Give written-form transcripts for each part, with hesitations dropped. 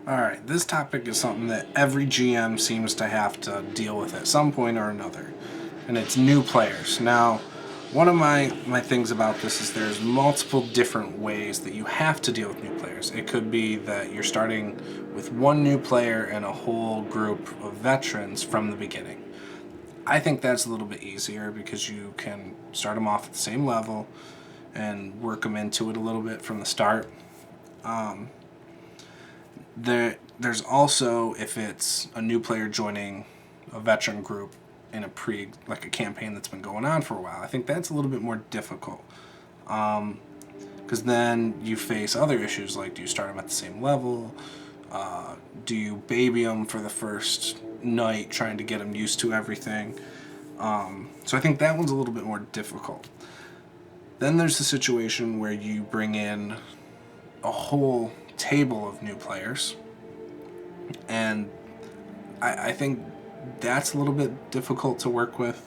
Alright, this topic is something that every GM seems to have to deal with at some point or another, and it's new players. Now, one of my things about this is there's multiple different ways that you have to deal with new players. It could be that you're starting with one new player and a whole group of veterans from the beginning. I think that's a little bit easier because you can start them off at the same level and work them into it a little bit from the start. There's also, if it's a new player joining a veteran group in a campaign that's been going on for a while, I think that's a little bit more difficult. Because then you face other issues like, do you start them at the same level? Do you baby them for the first night, trying to get them used to everything? So I think that one's a little bit more difficult. Then there's the situation where you bring in a whole table of new players, and I think that's a little bit difficult to work with,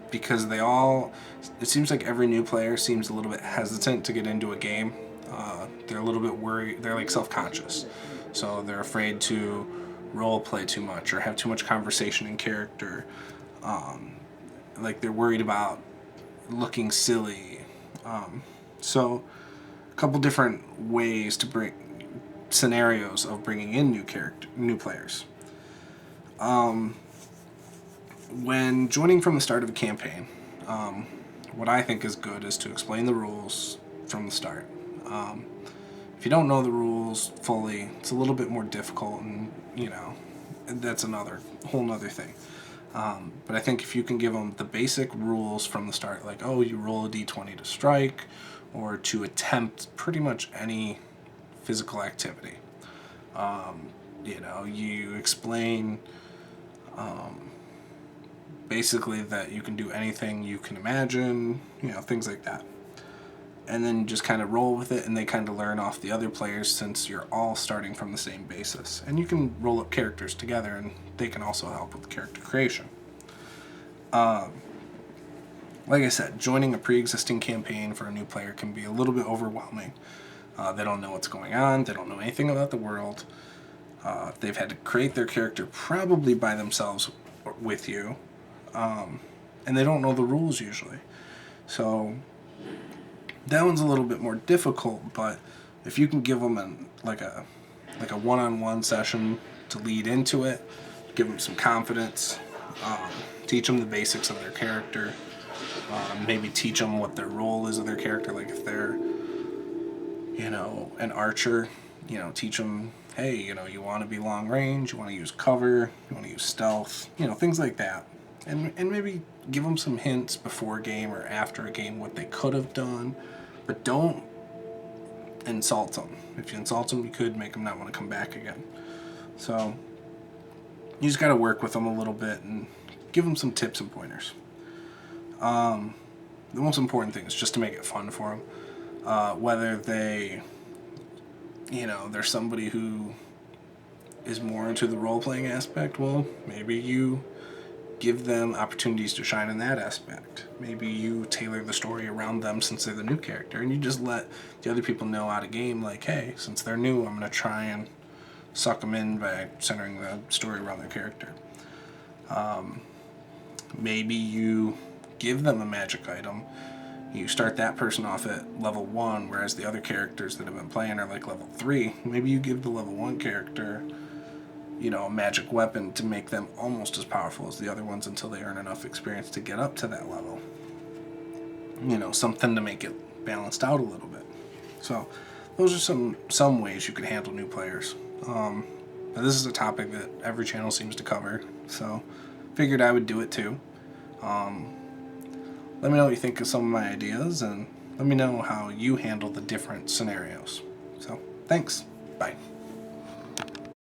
because it seems like every new player seems a little bit hesitant to get into a game. They're a little bit worried, they're like self-conscious, so they're afraid to role play too much or have too much conversation in character. Like they're worried about looking silly. So a couple different ways to bring scenarios of bringing in new players. When joining from the start of a campaign, what I think is good is to explain the rules from the start. If you don't know the rules fully, it's a little bit more difficult, and that's whole nother thing. But I think if you can give them the basic rules from the start, like, oh, you roll a d20 to strike, or to attempt pretty much any physical activity. You explain basically that you can do anything you can imagine, things like that. And then just kind of roll with it, and they kind of learn off the other players since you're all starting from the same basis. And you can roll up characters together, and they can also help with character creation. Like I said, joining a pre-existing campaign for a new player can be a little bit overwhelming. They don't know what's going on. They don't know anything about the world. They've had to create their character probably by themselves with you. And they don't know the rules usually. So that one's a little bit more difficult, but if you can give them a one-on-one session to lead into it, give them some confidence, teach them the basics of their character, maybe teach them what their role is of their character, like if they're an archer, teach them, hey, you want to be long range, you want to use cover, you want to use stealth, things like that. And maybe give them some hints before a game or after a game what they could have done, but don't insult them. If you insult them, you could make them not want to come back again. So you just got to work with them a little bit and give them some tips and pointers. The most important thing is just to make it fun for them. Whether they're somebody who is more into the role-playing aspect, well, maybe you give them opportunities to shine in that aspect. Maybe you tailor the story around them since they're the new character, and you just let the other people know out of game, like, hey, since they're new, I'm going to try and suck them in by centering the story around their character. Maybe you give them a magic item. You start that person off at level 1, whereas the other characters that have been playing are like level 3. Maybe you give the level 1 character a magic weapon to make them almost as powerful as the other ones until they earn enough experience to get up to that level. Something to make it balanced out a little bit. So those are some ways you could handle new players. But this is a topic that every channel seems to cover, so figured I would do it too. Let me know what you think of some of my ideas, and let me know how you handle the different scenarios. So, thanks. Bye.